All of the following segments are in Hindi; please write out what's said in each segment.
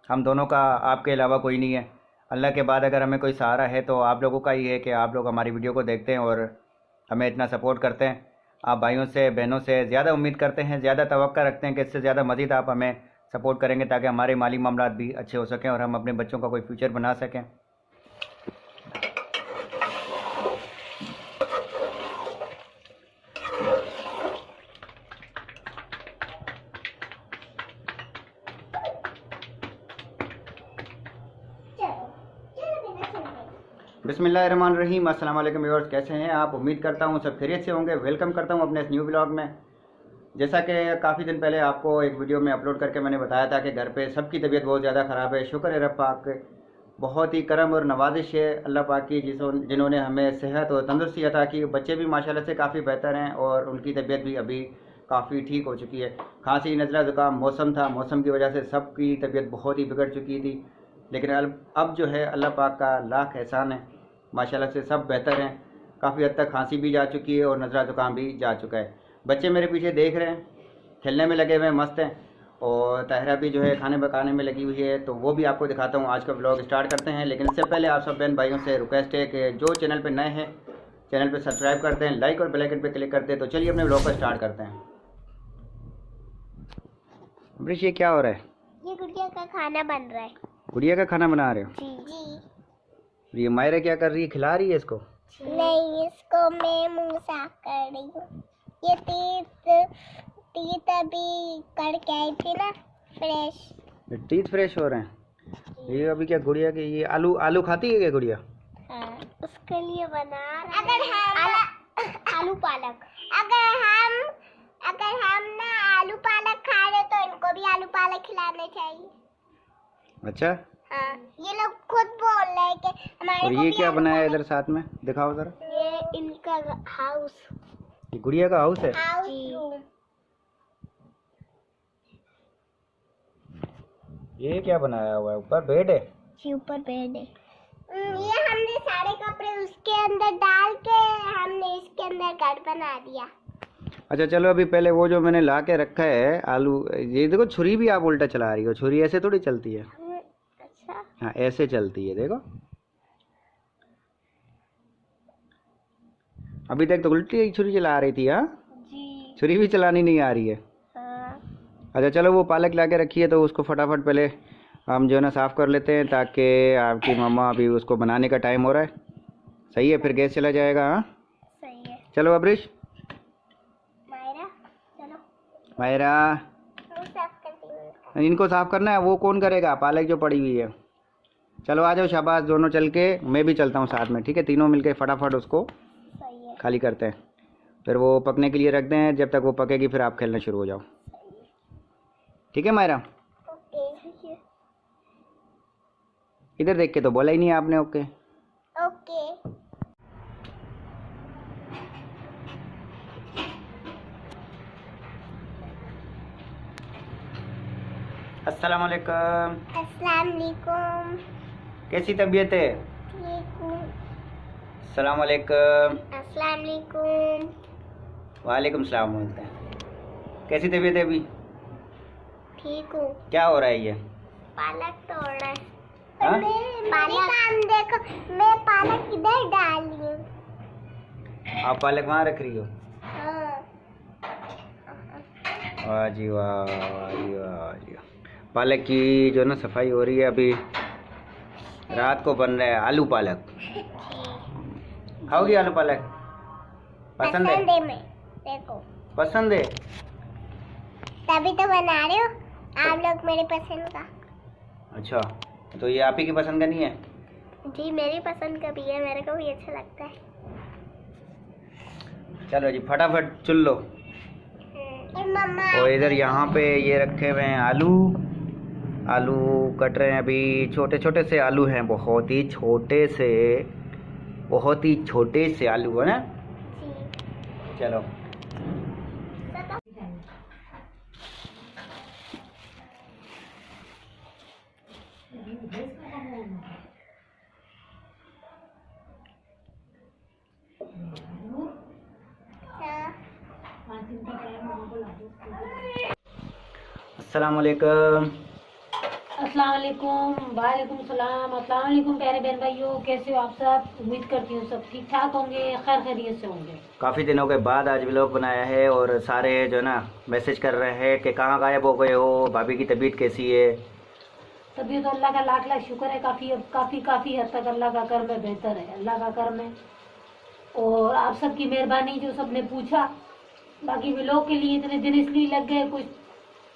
हम दोनों का आपके अलावा कोई नहीं है। अल्लाह के बाद अगर हमें कोई सहारा है तो आप लोगों का ही है कि आप लोग हमारी वीडियो को देखते हैं और हमें इतना सपोर्ट करते हैं। आप भाइयों से बहनों से ज़्यादा उम्मीद करते हैं, ज़्यादा तवक्का रखते हैं कि इससे ज़्यादा मज़ीद आप हमें सपोर्ट करेंगे ताकि हमारे माली मामलात भी अच्छे हो सकें और हम अपने बच्चों का कोई फ्यूचर बना सकें। बिस्मिल्लाहिर्रहमानिर्रहीम। अस्सलाम वालेकुम व्यूअर्स, कैसे हैं आप? उम्मीद करता हूँ सब खैरियत से होंगे। वेलकम करता हूँ अपने इस न्यू ब्लॉग में। जैसा कि काफ़ी दिन पहले आपको एक वीडियो में अपलोड करके मैंने बताया था कि घर पे सबकी तबीयत बहुत ज़्यादा ख़राब है। शुक्र है रब पाक, बहुत ही करम और नवाजिश है अल्लाह पाक की जिन्होंने हमें सेहत और तंदुरुस्ती अता की। बच्चे भी माशाल्लाह से काफ़ी बेहतर हैं और उनकी तबीयत भी अभी काफ़ी ठीक हो चुकी है। खांसी नज़ला ज़ुकाम मौसम था, मौसम की वजह से सबकी तबीयत बहुत ही बिगड़ चुकी थी, लेकिन अब जो है अल्लाह पाक का लाख एहसान है, माशाल्लाह से सब बेहतर हैं। काफ़ी हद तक खांसी भी जा चुकी है और नज़ला ज़ुकाम भी जा चुका है। बच्चे मेरे पीछे देख रहे हैं, खेलने में लगे हुए हैं, मस्त हैं। और ताहिरा भी जो है खाने पकाने में लगी हुई है, तो वो भी आपको दिखाता हूँ। आज का ब्लॉग स्टार्ट करते हैं, लेकिन इससे पहले आप सब बहन भाइयों से रिक्वेस्ट है कि जो चैनल पे नए हैं चैनल पे सब्सक्राइब करते हैं, लाइक और बेल आइकन पे क्लिक करते हैं। तो चलिए अपने ब्लॉग को स्टार्ट करते हैं। अमरीश, ये क्या हो रहा है? ये गुड़िया का खाना बन रहा है। गुड़िया का खाना बना रहे हो? जी। ये मायरा क्या कर रही है? खिला रही है इसको? नहीं, इसको मैं मुंह साफ कर रही हूँ। ये टीथ अभी करके आई थी ना, फ्रेश। टीथ फ्रेश हो रहे हैं। ये अभी क्या गुड़िया के ये आलू खाती है क्या गुड़िया? हाँ, उसके लिए बना आलू पालक। अगर हम ना आलू पालक खा रहे तो इनको भी आलू पालक खिलाने चाहिए। अच्छा। हाँ, ये लोग खुद बोल रहे हैं कि हमारे और को ये भी क्या बनाया है इधर साथ में? दिखाओ जरा। ये इनका हाउस। ये गुड़िया का हाउस है? हाउस। ये क्या बनाया हुआ है? ऊपर बेड है? जी, ऊपर बेड है। ये हमने सारे कपड़े उसके अंदर डाल के हमने इसके अंदर घर बना दिया। अच्छा चलो, अभी पहले वो जो मैंने ला के रखा है आलू, ये देखो छुरी भी आप उल्टा चला रही हो। छुरी ऐसे थोड़ी चलती है। अच्छा। हाँ, ऐसे चलती है, देखो। अभी तक तो उल्टी छुरी चला रही थी। हाँ जी। छुरी भी चलानी नहीं आ रही है। हाँ। अच्छा चलो, वो पालक ला के रखी है तो उसको फटाफट पहले हम जो है ना साफ़ कर लेते हैं, ताकि आपकी मम्मा, अभी उसको बनाने का टाइम हो रहा है। सही है, फिर गैस चला जाएगा। हाँ सही है। चलो अब्रिश। मायरा चलो। मायरा, मुंह साफ करती हूँ। इनको साफ़ करना है। वो कौन करेगा? पालक जो पड़ी हुई है। चलो आ जाओ, शाबाश। दोनों चल के, मैं भी चलता हूँ साथ में, ठीक है? तीनों मिलके फटाफट उसको सही है। खाली करते हैं, फिर वो पकने के लिए रख दें। जब तक वो पकेगी फिर आप खेलना शुरू हो जाओ, ठीक है मायरा? ओके। इधर देख के तो बोला ही नहीं आपने। Okay okay. अस्सलाम वालेकुम। अस्सलाम वालेकुम। कैसी तबीयत है? ठीक हूँ। अस्सलाम वालेकुम। अस्सलाम वालेकुम। वालेकुम सलाम बोलते हैं। कैसी तबीयत है अभी? ठीक हूँ। क्या हो रहा है ये? पालक तोड़ रहा है। हाँ? पालक देखो, मैं पालक इधर डाल रही हूँ। आप पालक वहाँ रख रही हो? हाँ। वाह जी वाह, वाह जी वाह, वाह जी वाह। पालक की जो ना सफाई हो रही है अभी। रात को बन रहा है आलू पालक। खाओगी आलू पालक? पसंद है? मैं देखो, पसंद है? तभी तो बना रही हूँ, आप लोग मेरे पसंद का। अच्छा, तो ये आप ही की पसंद का नहीं है? जी, मेरी पसंद का भी है, मेरे को भी अच्छा लगता है। चलो जी, फटाफट चुन लो। मम्मा, और इधर यहाँ पे ये रखे हुए हैं आलू। आलू कट रहे हैं अभी। छोटे छोटे से आलू हैं, बहुत ही छोटे से, बहुत ही छोटे से आलू है ना। चलो अस्सलाम वालेकुम। अस्सलाम वालेकुम, वालेकुम सलाम। अस्सलाम वालेकुम प्यारे बहन भाइयों, कैसे हो आप सब? उम्मीद करती हूँ सब ठीक ठाक होंगे, खैर खैरियत से होंगे। काफ़ी दिनों के बाद आज व्लॉग बनाया है और सारे जो है ना मैसेज कर रहे हैं कि कहाँ गायब हो गए हो, भाभी की तबीयत कैसी है। तबीयत तो अल्लाह का लाख लाख शुक्र है, काफ़ी हद तक अल्लाह का कर्म है, बेहतर है, अल्लाह का कर्म है। और आप सबकी मेहरबानी जो सबने पूछा। बाकी व्लॉग के लिए इतने दिन इसलिए लग गए, कुछ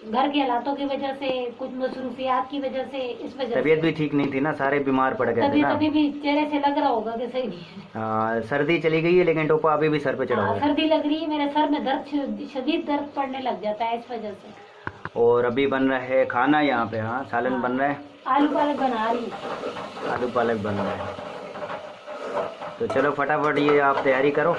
घर के हालातों की वजह से, कुछ मसरूफियात की वजह से, इस वजह तबीयत से भी ठीक नहीं थी ना, सारे बीमार पड़ गए थे तबीयत ना। अभी भी चेहरे से लग रहा होगा कि सही नहीं है। सर्दी चली गई है लेकिन टोपा अभी भी सर पे चढ़ा हुआ हाँ, है। सर्दी लग रही है, मेरे सर में दर्द, शदीद दर्द पड़ने लग जाता है इस वजह से। और अभी बन रहा है खाना यहाँ पे। हाँ, सालन बन रहा है, आलू पालक बना रही हूँ। आलू पालक बन रहा है। तो चलो फटाफट ये आप तैयारी करो।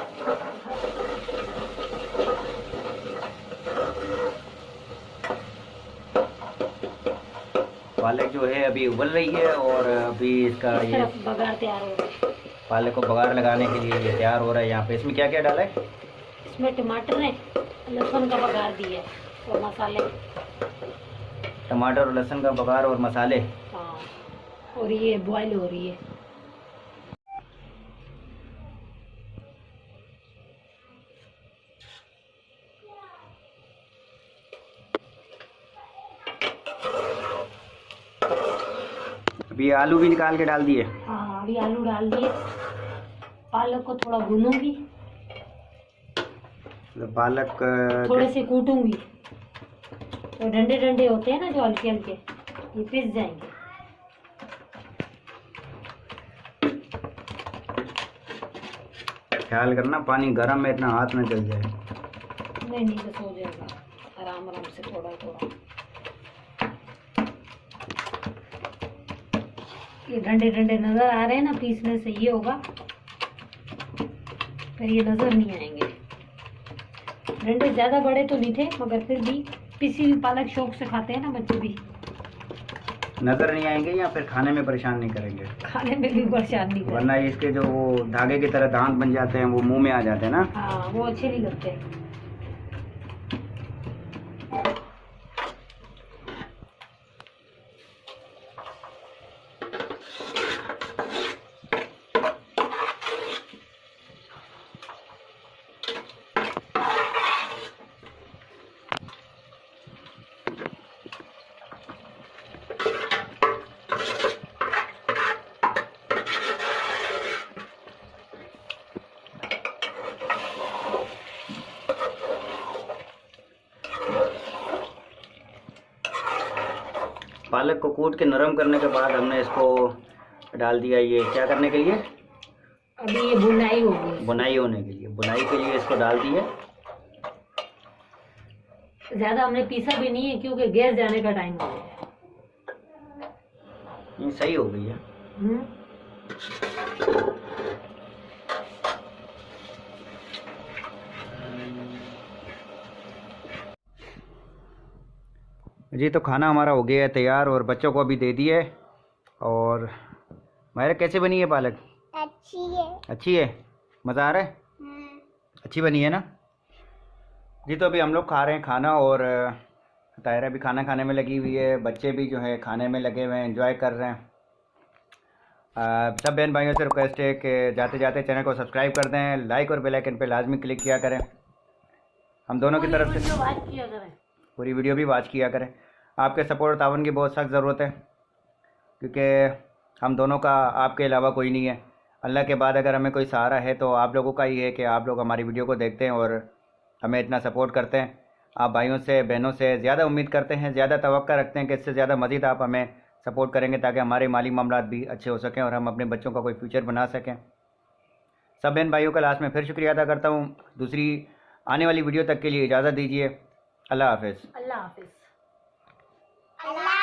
पालक जो है अभी उबल रही है और अभी इसका ये बघार तैयार हो रहा है। पालक को बघार लगाने के लिए ये तैयार हो रहा है। यहाँ पे इसमें क्या क्या डाला है? इसमें टमाटर है, लहसुन का बघार दिया है और मसाले। टमाटर और लहसुन का बघार और मसाले। हाँ, और ये बॉईल हो रही है। अभी आलू भी निकाल के डाल दिए। हाँ, अभी आलू डाल दिए। पालक को थोड़ा भूनूंगी, पालक थोड़े से कूटूंगी। तो डंडे डंडे होते हैं ना जो हल्के हल्के, ये पिस जाएंगे। ख्याल करना पानी गर्म में इतना हाथ न जल जाए। नहीं बस हो जाएगा, आराम आराम से थोड़ा थोड़ा। ये डंडे डंडे नजर आ रहे हैं ना, पीसने से ये होगा, फिर ये नजर नहीं आएंगे। डंडे ज्यादा बड़े तो नहीं थे, मगर फिर भी पिसी हुई पालक शौक से खाते हैं ना बच्चे भी। नजर नहीं आएंगे या फिर खाने में परेशान नहीं करेंगे? खाने में भी परेशान नहीं करेंगे। वरना इसके जो वो धागे की तरह दांत बन जाते हैं वो मुंह में आ जाते हैं ना। हाँ, वो अच्छे नहीं लगते। पालक को कूट के नरम करने के बाद हमने इसको डाल दिया। ये क्या करने के लिए? अभी ये बुनाई होगी, बुनाई होने के लिए। बुनाई के लिए इसको डाल दिए। ज्यादा हमने पीसा भी नहीं है क्योंकि गैस जाने का टाइम हो गया ये सही हो गई है। है। जी तो खाना हमारा हो गया है तैयार और बच्चों को अभी दे दिए। और मायरा कैसे बनी है पालक? अच्छी है। अच्छी है, मज़ा आ रहा है? अच्छी बनी है ना? जी तो अभी हम लोग खा रहे हैं खाना और तायरा भी खाना खाने में लगी हुई है। बच्चे भी जो है खाने में लगे हुए हैं, एंजॉय कर रहे हैं। सब बहन भाइयों से रिक्वेस्ट है कि जाते जाते चैनल को सब्सक्राइब कर दें, लाइक और बेल आइकन पे लाजमी क्लिक किया करें। हम दोनों की तरफ से पूरी वीडियो भी वॉच किया करें। आपके सपोर्ट और तावन की बहुत सख्त ज़रूरत है क्योंकि हम दोनों का आपके अलावा कोई नहीं है। अल्लाह के बाद अगर हमें कोई सहारा है तो आप लोगों का ही है कि आप लोग हमारी वीडियो को देखते हैं और हमें इतना सपोर्ट करते हैं। आप भाइयों से बहनों से ज़्यादा उम्मीद करते हैं, ज़्यादा तवक्का रखते हैं कि इससे ज़्यादा मज़ीद आप हमें सपोर्ट करेंगे ताकि हमारे माली मामलात भी अच्छे हो सकें और हम अपने बच्चों का कोई फ्यूचर बना सकें। सब बहन भाइयों का लास्ट में फिर शुक्रिया अदा करता हूँ। दूसरी आने वाली वीडियो तक के लिए इजाज़त दीजिए। अल्लाह हाफ़िज़। अल्लाह हाफिज। अल्लाह